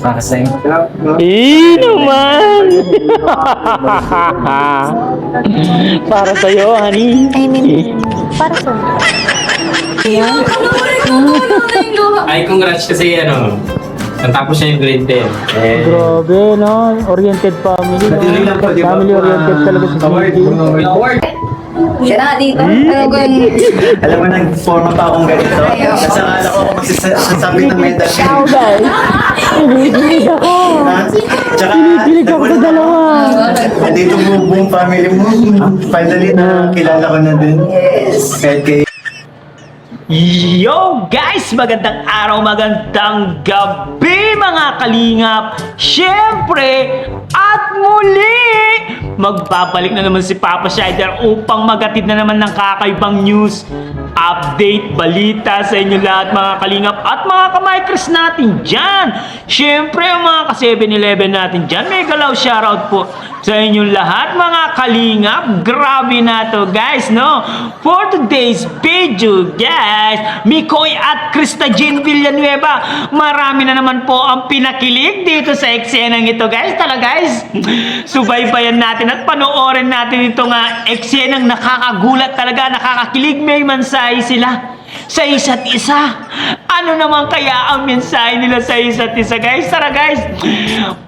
Para sa'yo. Naman! Para sa'yo, honey. I mean, para sa Ay, congrats kasi natapos niya yung grade 10. Grabe, no? Oriented family. Family oriented talaga si CJ. Siya na dito. Ano ko yung... Alam mo, nag-forma pa akong ganito. Kasi akala ko kung magsasabi ng medal. Ciao, guys! Pinipilig ako! Tsaka, Pinipilig ako sa dalawa! nandito mo buong family mo. Finally, nakilala ko na din. Yes. Kahit kay Yo guys! Magandang araw, magandang gabi mga kalingap! Siyempre, at muli, magbabalik na naman si Papa Shider upang magatid na naman ng kakaibang news, update, balita sa inyo lahat mga kalingap at mga ka-micros natin dyan. Siyempre, ang mga ka-7-Eleven natin dyan, may galaw shoutout po sa inyong lahat mga kalingap. Grabe na to guys, no? For today's video guys, Mikoy at Krista Jean Villanueva, marami na naman po ang pinakilig dito sa eksenang ito guys. Tala guys, subaybayan natin at panoorin natin ito nga eksenang nakakagulat talaga, nakakakilig. May mensahe sila sa isa't isa. Ano naman kaya ang mensahe nila sa isa't isa guys? Tara guys,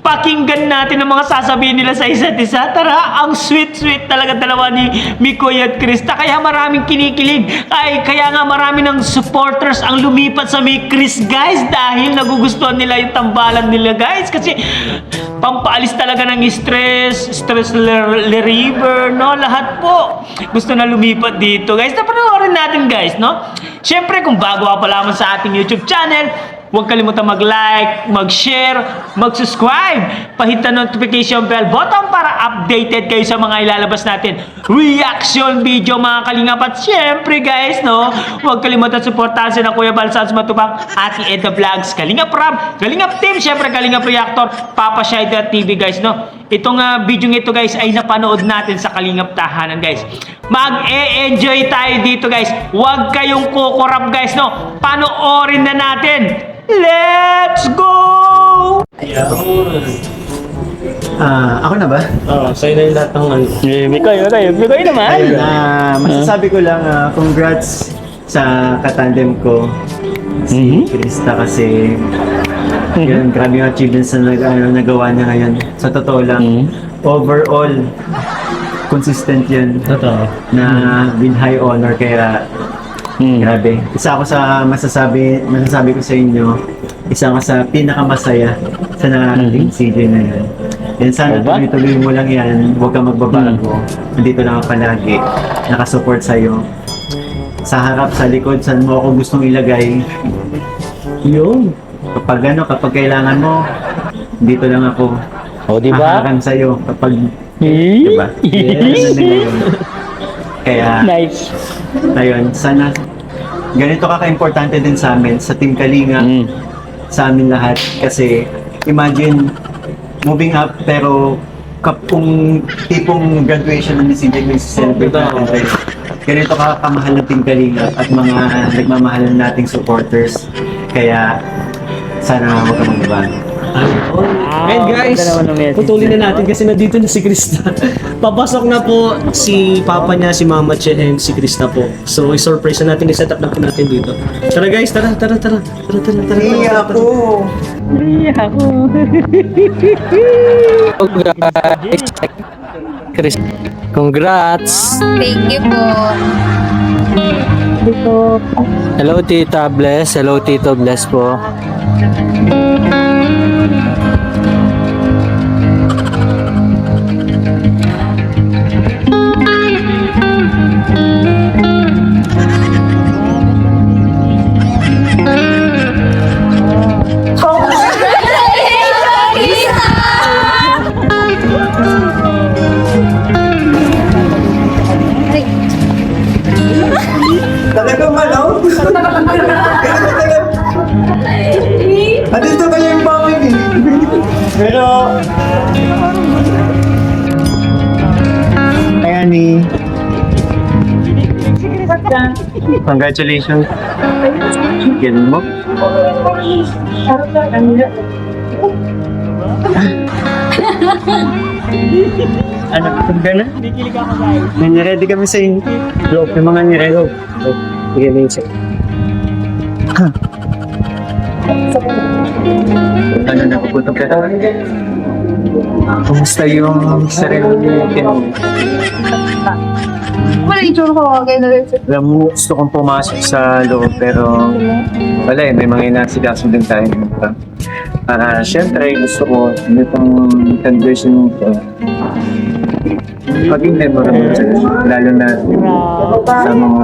pakinggan natin ang mga sasabihin nila sa isa't isa. Tara, ang sweet talaga dalawa ni Mikoy at Krista. Kaya maraming kinikilig. Kaya nga marami ng supporters ang lumipat sa may Chris guys, dahil nagugustuhan nila yung tambalan nila guys. Kasi pampaalis talaga ng stress reliever, no? Lahat po gusto na lumipat dito guys. Napanoorin natin guys, no? Siyempre, kung bago ka pa lamang sa ating YouTube channel, huwag kalimutan mag-like, mag-share, mag-subscribe, pahit ang notification bell button para updated kayo sa mga ilalabas natin reaction video mga kalingap. At siyempre guys, no, huwag kalimutan supportahan si na Kuya Balsas Matubang, Ate Edna Vlogs, Kalingap Ram, Kalingap Team, siyempre Kalingap Reactor, Papa Shider TV guys, no. Itong video ito guys ay napanood natin sa Kalingap Tahanan guys. Mag-e-enjoy tayo dito guys. Huwag kayong kukurap guys, no. Panoorin na natin. Let's go! ako na ba? Sa'yo na yung lahat ng Mikoy naman. Ayun, masasabi ko lang, congrats sa katandem ko, si Krista, kasi yun, grabe yung achievements na nagawa niya ngayon. Sa totoo lang, overall, consistent yun. Totoo. Na win high honor, kaya grabe. Isa ako sa masasabi ko sa inyo, isa ako sa pinakamasaya sa narating CJ na yun. And sana tuloy-tuloy mo lang yan, huwag kang magbabago. Nandito lang ako palagi, nakasupport sa'yo. Sa harap, sa likod, saan mo ako gustong ilagay. Yun. Kapag kailangan mo, dito lang ako. O, diba? Haharan sa'yo. Diba? Yes. Kaya, Nice. ayun, sana ganito ka-importante din sa amin, sa Team Kalinga, sa amin lahat. Kasi, imagine, moving up, pero kung tipong graduation na ni CJ yung celebrate natin, right? Ganito ka kamahal ng Team Kalinga at mga nagmamahal nating supporters. Kaya, sana huwag ka magbabago. And guys, putulin na natin kasi nandito na si Krista. Papasok na po si Papa niya, si Mama Che, and si Krista po. So, i-surprise na natin, i-set up na po natin dito. Tara guys, tara. Iya ako! Chris, congrats! Thank you po. Hello Tita Bless, hello Tito Bless po. Talagang ano? Andito kayo yung family. Pero, ayan ni. Congratulations. Chicken mo. Ano, gano'n? Kikilig ako guys. Nangyaredy kami sa inyo. Bro, yung mga nirelo. Sige, Vincent. Ano, napuputok ka? Kumusta yung sarili mo? Wala yung tsura ko, okay na rin. Alam mo, gusto kong pumasok sa loob pero wala eh, may mga inasikaso din tayo. Siyempre, gusto ko itong conversion nito maging memorable sa'yo, lalo na sa mga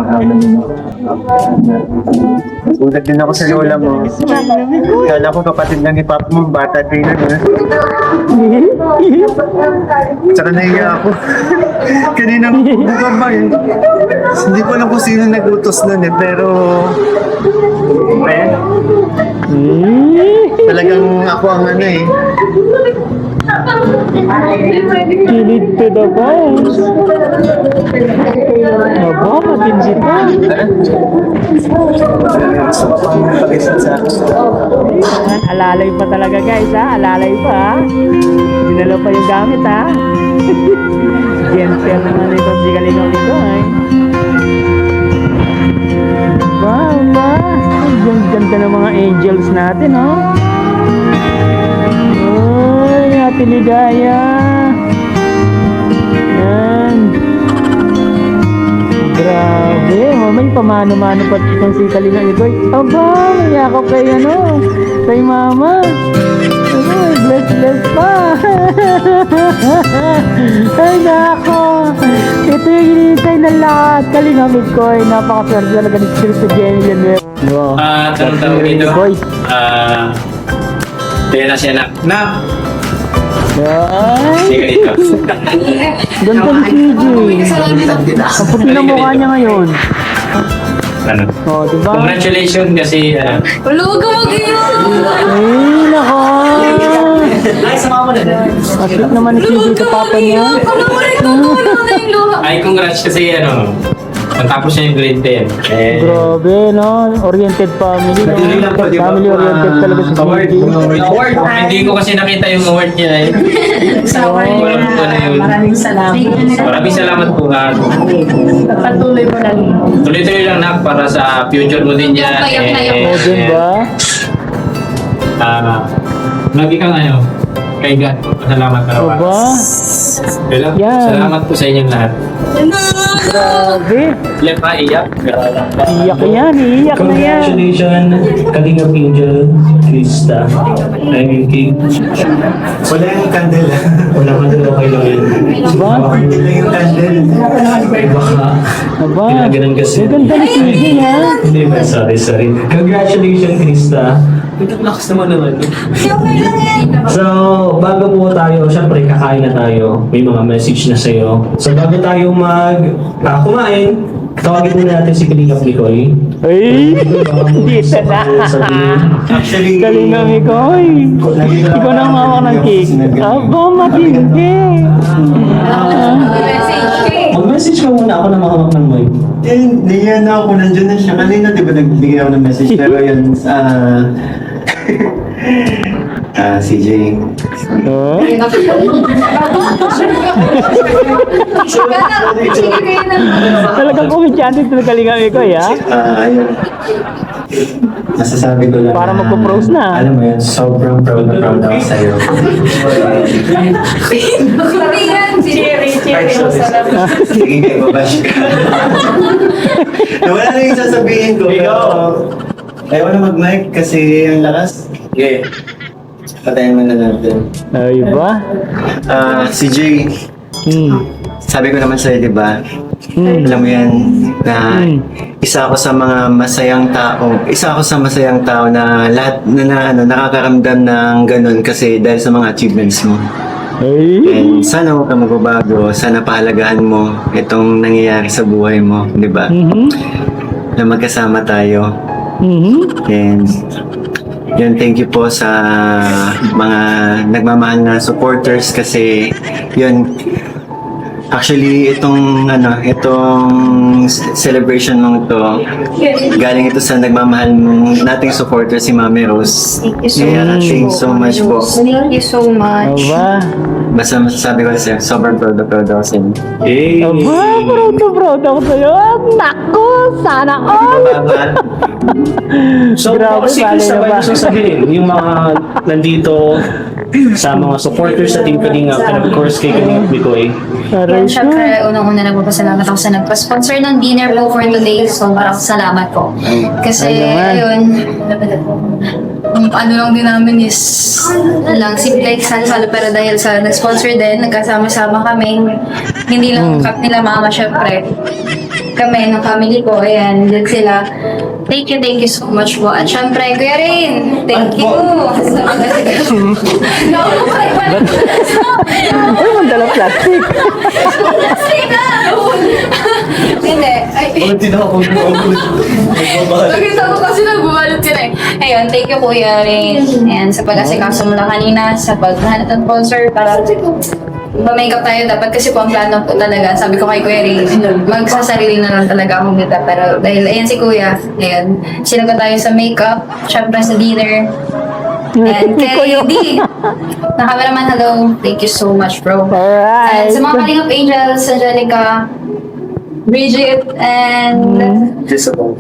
ulat din ako sa lola mo. Kala ko kapatid ng ipap mo, bata din na. Tsaka nahiya ako. Kanina bukan ba yun? Hindi ko alam kung sino nag-utos nun eh, pero talagang ako ang ano eh. Kilig to the bones. Aba, matindi pa. Gusto ko pang pag-isip sa Alalay pa talaga guys ha, alalay pa ha. Dinala pa yung gamit ha. Gentle naman ito si Kalingap ito ay. Ba, ang ganda ng mga angels natin ha. Ay, Ate Ligaya. Yan. Grabe, may pamano-mano pa itong si Kalingap ito. Aba, may yakap kay kay mama. Ay, bless pa. Ay, nako. Ito yung hinihintay na lahat. Kalingap ko ay napakaswerte talaga ni Spirit Jenny yan. Wow. Anong tawag dito? Boy. Kaya na siya na. Ay, Sige dito. ganda ni CJ. Kapag pinamukha niya ngayon. Ano? Oh, diba? Congratulations kasi Wala, huwag ka mag-iyak. Ay, nako. Ay, sama mo na din. Asik naman ni CJ sa papa niya. Wala mo rin ito. Wala na yung luha. ay congrats kasi natapos niya yung grade 10. Grabe, no? Oriented family, no? Hindi lang po, di ba? Family oriented talaga si CJ. Award! Hindi ko kasi nakita yung award niya eh. Sa award Walang ko na yun. maraming salamat. Maraming salamat po ha. Patuloy mo lang. Tuloy-tuloy lang nak para sa future mo din yan. Payak na yun. O, din ba? Lagi kang kay God. Salamat O ba? Kaya Yan. salamat po sa inyong lahat. Grabe. Iyak pa, iyak. Iyak yan, iyak na yan. Congratulations, Kalingap Angel, Krista. I mean, King. wala yung candle. Wala ka din okay lang yun. Diba? Hindi lang yung candle. Baka, Aba, ginaganan kasi. ang ganda ni CJ, ha? Hindi ba? Sorry. Congratulations, Krista. Ang lakas naman naman. So, bago po tayo, syempre kakain na tayo. May mga message na sa'yo. So, bago tayo kumain, tawagin muna natin si Kalingap Nicole. Ay, dito na. Actually, Kalingap Nicole. Ikaw na mawak ng cake. Aba, matindi. Mag-message ka muna ako na mahawak ng mic. Niyan na ako, nandiyan na siya. Kanina, di ba nagbigay ako ng message? Pero yun, CJ. Oh? Talagang kumidyante ito ng Kalingap Nicole, ha? Ayun. Masasabi ko lang Para magpo-pros na. Alam mo yun, sobrang proud na proud ako sa'yo. Cherry mo sa labas. Sige, babash ka. Wala na yung sasabihin ko. Pero, ayaw na mag-mic kasi ang lakas. Okay. Patayin mo na natin. Ay ba? Si Jay, sabi ko naman sa'yo, di ba? Alam mo yan, na isa ako sa mga masayang tao. Isa ako sa masayang tao na lahat na nakakaramdam ng ganun kasi dahil sa mga achievements mo. Ay. And sana huwag ka magbabago, sana pahalagahan mo itong nangyayari sa buhay mo, di ba? Na magkasama tayo. And yun, thank you po sa mga nagmamahal na supporters kasi yun, Actually, itong celebration nung ito, galing ito sa nagmamahal nating supporter si Mami Rose. Thank you so Kaya much. thank you so much po. Thank you so much. Aba. Basta masasabi ko sa'yo, sobrang proud ako sa inyo. Hey! Aba, proud ako sa'yo. Naku, sana all. Babal. So, Grabe, si bali Chris na na ba? gusto sabihin, yung mga nandito sa mga supporters sa Team Kalingap and of course kay Kalingap Bikoy. Aray Yan, ko. syempre, unang-una nagpapasalamat ako sa nagpa-sponsor ng dinner po for today. So, maraming salamat po. Kasi, ayun, ano lang din namin is lang simple like halo pero dahil sa nag-sponsor din, nagkasama-sama kami. Hindi lang kap nila mama, syempre. Kami, ng family ko, ayan, dyan sila. Thank you so much po. At syempre, Kuya Rain, thank you. No, Ay, mandala plastic. Hindi. Nakita ko kasi nagbabalot ka na eh. Ayun, thank you Kuya Rain. And sa pag-asikaso mo lang kanina, sa paghanap ng sponsor, para ma-makeup tayo dapat kasi po ang plano po talaga. Sabi ko kay Kuya Rain, magsasarili na lang talaga akong makeup. Pero dahil ayan si Kuya, ayan, sinagot tayo sa makeup, syempre sa dinner. And kay Eddie, na cameraman, hello. Thank you so much, bro. Alright. And sa mga Kalingap Angels, Angelica, Bridget, and Jezebel.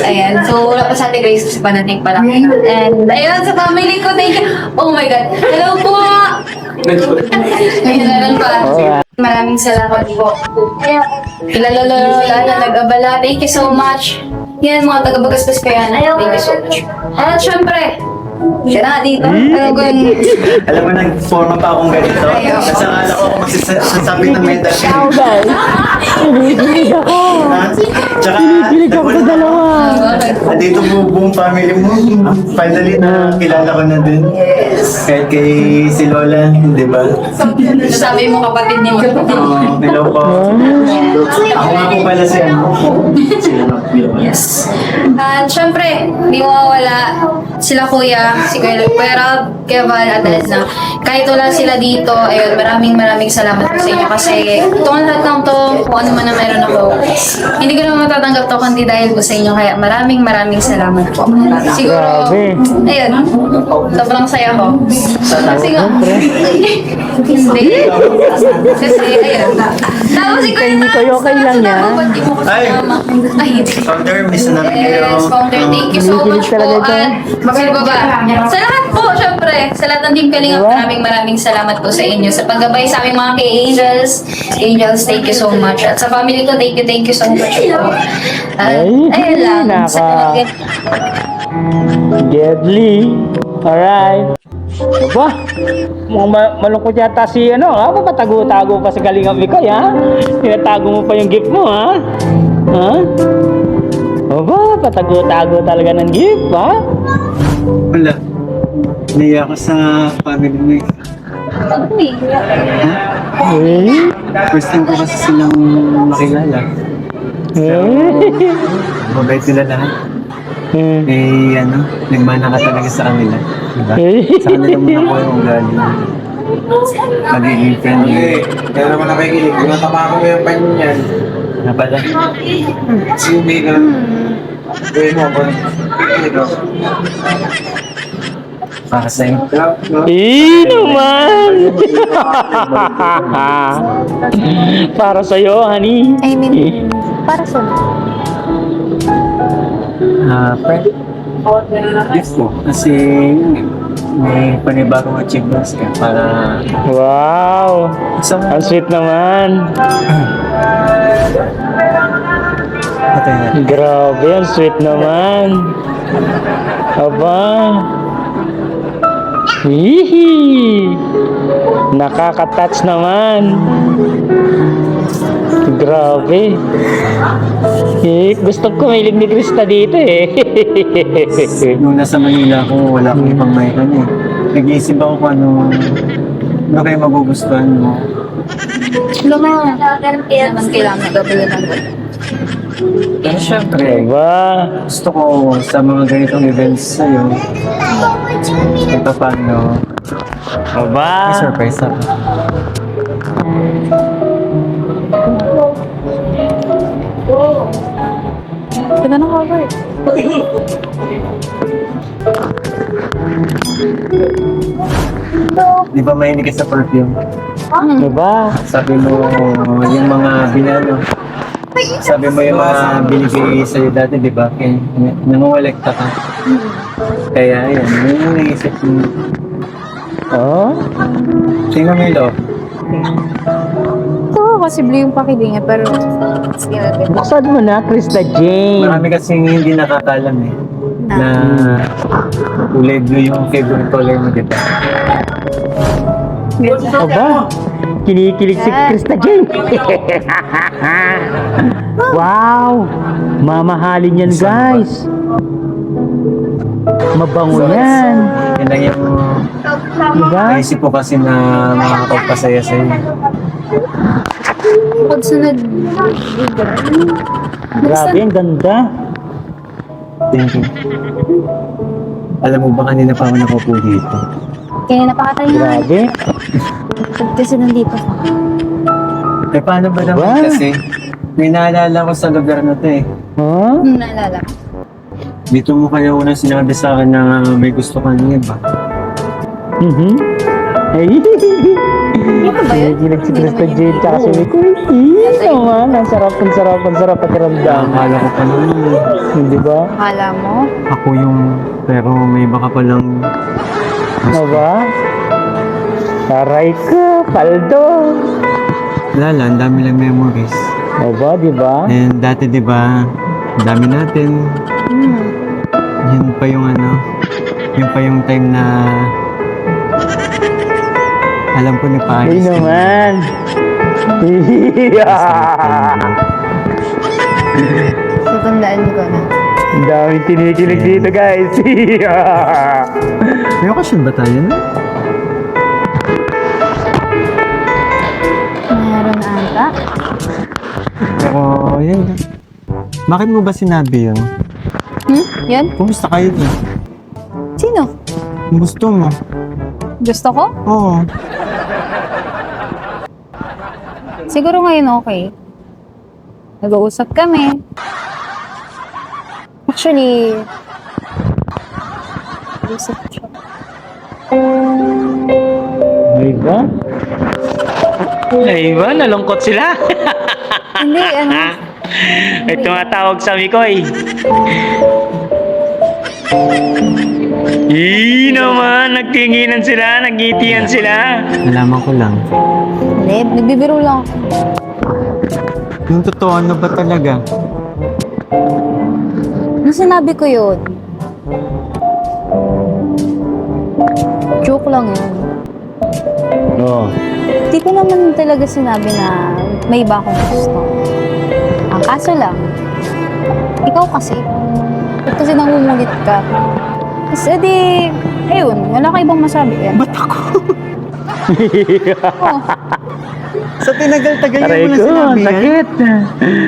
Ayan. So, wala pa sa Ate Grace kasi panating pa lang. And, ayun, sa family ko, thank you. Oh my God. Hello po! Ayun na lang pa. Maraming salamat po. Kilalala na nag-abala. Thank you so much. Yan, mga taga-bagastas kaya na. Thank you so much. At syempre, siya na dito. Alam mo, nag-forma pa akong ganito. Kasi akala ko kung magsasabit ng medal. Ikaw, guys. Kinikilig ako. Tsaka, Kinikilig ako sa dalawa. andito po buong family mo. Finally, na kilala ko na din. Kahit kay si Lola, di ba? Sabi mo kapatid ni mo. Hello po. Ako nga po pala si Yes. At syempre, hindi mawawala sila kuya, si Kuya Rob, Kuya Val, at Edna. Kahit wala sila dito, ayun, maraming salamat po sa inyo kasi itong lahat ng to, kung ano man na meron ako, hindi ko naman matatanggap to kundi dahil po sa inyo. Kaya maraming salamat po. Siguro, Grabe. ayun, sobrang saya ko. Kasi nga, hindi. Kasi, ayun. Tapos si Kuya Hindi kayo okay lang yan. Ba't di mo ko kasama? Ay, hindi. Founder, miss na namin kayo. Yes, founder, thank you so much po. Kinikilig talaga At sino ba ba? Sa lahat po, syempre, sa lahat ng Team Kalingap, maraming salamat po sa inyo. Sa paggabay sa aming mga Angels, thank you so much. At sa family ko, thank you so much po. At ayun lang. Deadly. Alright. Aba, malungkot yata si papatago-tago pa sa Kalingap Bikoy, ha? Tinatago mo pa yung gift mo, ha? Ha? Aba, patago-tago talaga ng gift, ha? Wala. Naiya ako sa family mo. Eh? First time ko kasi silang makilala. Mabait sila lahat. Nagmana ka talaga sa kanila. Diba? Sa kanila mo na po yung ugali. Magiging friendly. Kaya naman nakikinig, kung natama ko yung panyo niyan, Na pala. hindi ka, gawin mo ako. Kikinig ako. Para sa'yo. naman! Para sa'yo, honey. I mean, para sa Friend. Gift mo. Kasi may panibagong achievements ka para Wow! Ang sweet naman. patay na. Grabe, ang sweet naman. Aba. Hihi. Nakaka-touch naman. Grabe. Gusto ko mahilig ni Krista dito eh. Nung nasa Manila ako, wala akong ibang mayroon eh. Nag-iisip ako kung ano kayo magugustuhan mo. naman kailangan gawin lang. Pero syempre, Aba. gusto ko sa mga ganitong events sa'yo, kahit pa paano, Aba. may surprise ako. Ganda ng cover. Di ba mahilig ka sa perfume? Diba? Sabi mo, yung mga binano. Sabi mo yung mga binigay sa'yo dati, di ba? Kaya nangungalekta ka. Kaya yun, yun yung naisip mo. Oh? Tingnan mo yung loob. Ito kasi blue yung pakiling eh, pero sige natin. Buksan mo na, Krista Jane. Marami kasing hindi nakakalam eh. Na kulay blue yung favorite color mo, di ba? Aba, kinikilig si Krista Jane. Wow! Mamahalin yan, guys. Mabango yan. Yan lang yung Diba? naisip ko kasi na makakapagpasaya sa'yo. Bukod sa Grabe, ang ganda. Thank you. Alam mo ba kanina pa ako nakaupo dito? Kaya napakatay na. Grabe. Kasi nandito ka. Eh paano ba naman Ba? kasi? May naalala ko sa lugar na to eh. Huh? Naalala. Dito mo kaya unang sinabi sa akin na may gusto ka niya ba? Mhm. Ay. Ano ba yun? Kinikilig si Krista Jane tsaka si Mikoy. Naman, ang sarap pakiramdam. Akala ko pa naman Hindi ba? Akala mo? ako yung... Pero may baka palang... Ano ba? Aray ka, paldo. Lala, ang dami lang memories. O ba, di ba? And dati di ba, ang dami natin. Yun pa yung ano, yun pa yung time na alam ko Ay nagpaayos. naman. So, tandaan ko na. Ang daming tinikilig dito, guys. May okasyon ba tayo na? Meron ata. Pero yun. Bakit mo ba sinabi yun? Yan? Kumusta kayo dun? Sino? Gusto mo? Gusto ko? Oo. Siguro ngayon okay. Nag-uusap kami. Actually, nag-uusap siya. Ay ba? Ay ba? Nalungkot sila. Hindi, ano, Ito nga tawag sa Mikoy. Naman, nagtinginan sila, nagngitian sila. Nalaman ko lang. hindi, nagbibiro lang ako. Yung totoo, ano ba talaga? Nung sinabi ko yun, joke lang yun. Oo. Hindi ko naman talaga sinabi na may iba akong gusto. Ang kaso lang, ikaw kasi, ba't kasi nangungulit ka? Tapos edi, ayun, wala ka ibang masabi. Ba't ako? Oh. Sa tinagal-tagal Aray mo na ko, sinabi ang yan? sakit.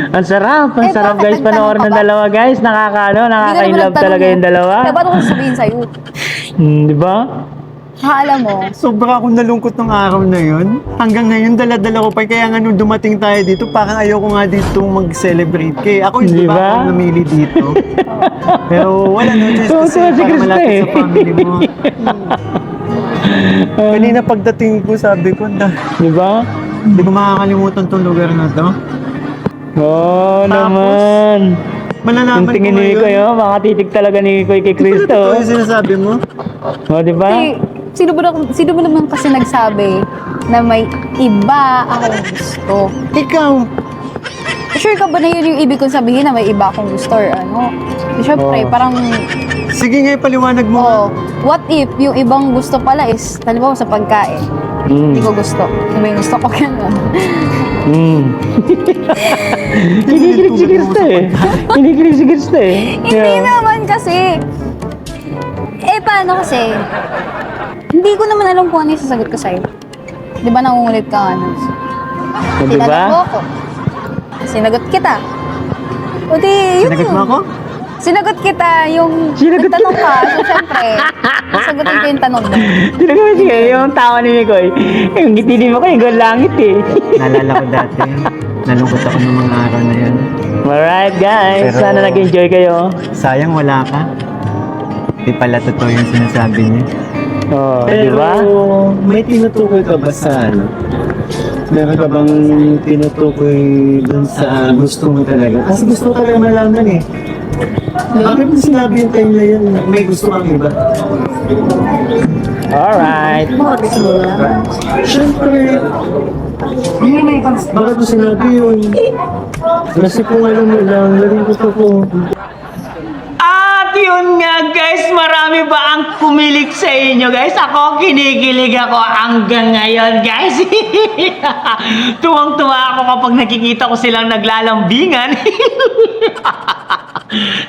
Ang sarap bakit guys, panoorin ng nagtanong ka ba? dalawa guys. Nakaka-inlove talaga yung dalawa. Kaya ba't ako sabihin sa'yo? Di ba? Alam mo, Sobra akong nalungkot ng araw na yun. Hanggang ngayon, dala-dala ko pa. Kaya nga nung dumating tayo dito, parang ayoko nga dito mag-celebrate. Kaya ako, hindi Di ba ba? ako namili dito? Pero wala no choice kasi Tuwa si para Krista malapit eh. sa family mo. Kanina pagdating ko, sabi ko, Di ba? hindi ko makakalimutan tong lugar na to. Oo naman. Malalaman Yung tingin ko ni Mikoy, ngayon. makatitig talaga ni Mikoy kay Ito Cristo. yung sinasabi mo? O, di ba? sino ba naman kasi nagsabi na may iba akong gusto? Ikaw, Sure ka ba na yun yung ibig kong sabihin na may iba akong gusto or ano? Siyempre, Oo. parang, sige nga ipaliwanag mo. oh, what if yung ibang gusto pala is, halimbawa sa pagkain, hindi ko gusto. Iba yung gusto ko, gano'n. Kinikilig si Cristo eh. Kinikilig si Cristo eh. Hindi naman kasi. Paano kasi? Hindi ko naman alam kung ano yung sasagot ko sa'yo. Di ba nangungulit ka ano? O, di Tinanong mo ba? ako. Sinagot kita. O di, yun Sinagot mo yun. ako? Sinagot kita yung Sinagot nagtanong ka. So, syempre, sasagutin ko yung tanong mo. Talaga ba siya yung tawa ni Mikoy? Yung ngiti ni Mikoy, yung langit eh. Naalala ko dati. nalungkot ako ng mga araw na yan. Alright guys, Pero- sana nag-enjoy kayo. Sayang wala ka. Di pala totoo yung sinasabi niya. Oh, di ba? may tinutukoy ka ba sa ano? Meron ka bang tinutukoy dun sa gusto mo talaga? Kasi gusto ko talaga malaman eh. Bakit mo sinabi yung time na yun? May gusto kang iba. Alright. Siyempre, bakit mo sinabi yun? Kasi kung alam mo lang, naging gusto ko. At yun nga guys, marami ba ang kumilig sa inyo guys? Ako, kinikilig ako hanggang ngayon guys. Tuwang-tuwa ako kapag nakikita ko silang naglalambingan.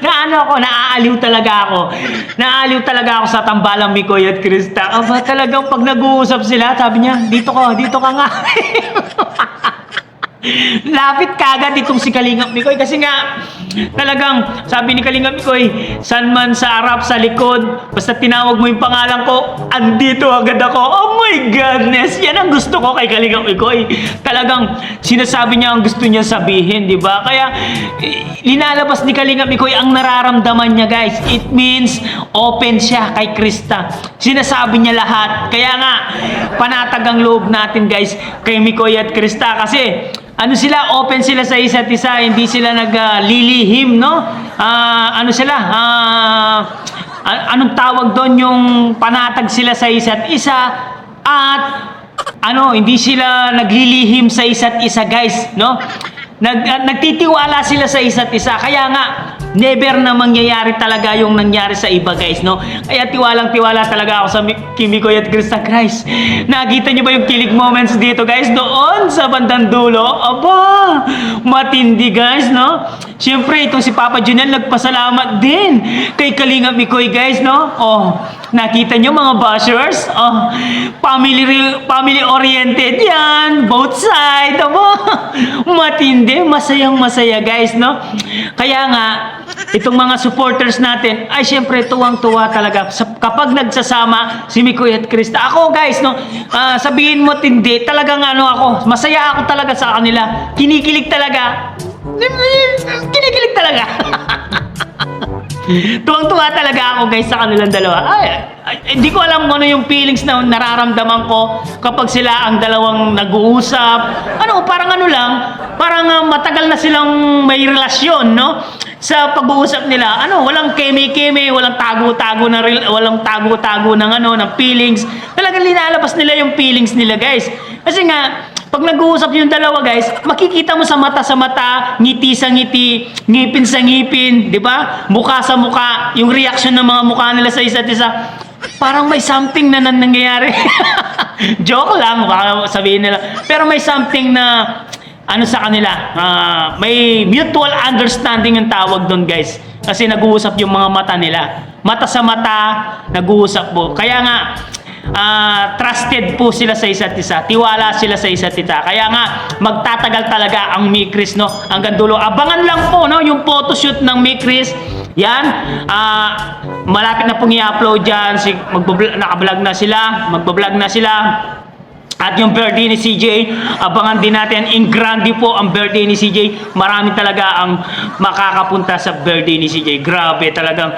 Naaaliw talaga ako. Naaaliw talaga ako sa tambalang Mikoy at Krista. Aba, talagang pag nag-uusap sila, sabi niya, dito ka nga. Lapit kagad itong si Kalingap Mikoy kasi nga talagang sabi ni Kalingap Mikoy, saan man sa harap, sa likod, basta tinawag mo yung pangalan ko, andito agad ako. Oh my goodness, yan ang gusto ko kay Kalingap Mikoy. Talagang sinasabi niya ang gusto niya sabihin, di ba? Kaya linalabas ni Kalingap Mikoy ang nararamdaman niya guys. It means open siya kay Krista. Sinasabi niya lahat. Kaya nga panatag ang loob natin guys kay Mikoy at Krista kasi ano sila, open sila sa isa't isa, hindi sila naglilihim, no? Anong tawag doon, yung panatag sila sa isa't isa at hindi sila naglilihim sa isa't isa, guys, no? Nagtitiwala sila sa isa't isa. Kaya nga, never na mangyayari talaga yung nangyari sa iba, guys, no? Kaya tiwalang-tiwala talaga ako sa Mikoy at Krista. Christ, nakita niyo ba yung kilig moments dito, guys? Doon sa bandang dulo. Aba, matindi, guys, no? Siyempre, itong si Papa Junel nagpasalamat din kay Kalingap Mikoy, guys, no? Oh, nakita niyo mga bashers? Oh, family-oriented yan. Both side. Aba, matindi. Masayang-masaya, guys, no? Kaya nga, itong mga supporters natin, ay siyempre tuwang-tuwa talaga kapag nagsasama si Mikoy at Krista. Ako, guys, no, sabihin mo tindi, talagang ako, masaya ako talaga sa kanila. Kinikilig talaga. Kinikilig talaga. Tuwang-tuwa talaga ako, guys, sa kanilang dalawa. Hindi ko alam kung ano yung feelings na nararamdaman ko kapag sila ang dalawang nag-uusap. Parang matagal na silang may relasyon, no? Sa pag-uusap nila, walang keme-keme, walang tago-tago ng feelings. Talagang linalabas nila yung feelings nila, guys. Kasi nga, pag nag-uusap yung dalawa, guys, makikita mo sa mata, ngiti sa ngiti, ngipin sa ngipin, di ba? Mukha sa mukha, yung reaction ng mga mukha nila sa isa't isa. Parang may something na nangyayari. Joke lang, baka sabihin nila. Pero may something na sa kanila, may mutual understanding ang tawag doon, guys. Kasi nag-uusap yung mga mata nila. Mata sa mata, nag-uusap po. Kaya nga, trusted po sila sa isa't isa. Tiwala sila sa isa't isa. Kaya nga, magtatagal talaga ang Mikris, no? Hanggang dulo. Abangan lang po, no? Yung photoshoot ng Mikris. Yan. Malapit na pong i-upload dyan. Nakablog na sila. Magbablog na sila. At yung birthday ni CJ, abangan din natin. In grande po ang birthday ni CJ. Marami talaga ang makakapunta sa birthday ni CJ. Grabe talagang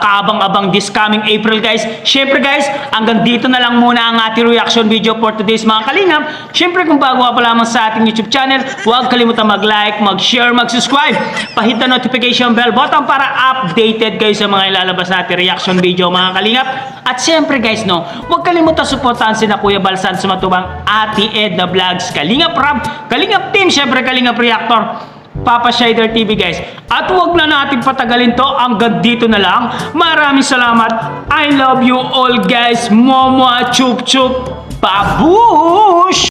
kaabang-abang this coming April, guys. Syempre, guys, hanggang dito na lang muna ang ating reaction video for today's mga kalingap. Syempre, kung bago ka pa lamang sa ating YouTube channel, huwag kalimutan mag-like, mag-share, mag-subscribe. Pahit na notification bell button para updated kayo sa mga ilalabas natin reaction video, mga kalingap. At syempre, guys, no, huwag kalimutan suportahan sina Kuya Balsan Sumatubang, Ate Edna Vlogs, Kalingap Rab, Kalingap Team, syempre Kalingap Reactor, Papa Shider TV, guys. At huwag na natin patagalin to, hanggang dito na lang. Maraming salamat. I love you all, guys. Momo, chup chup, babush!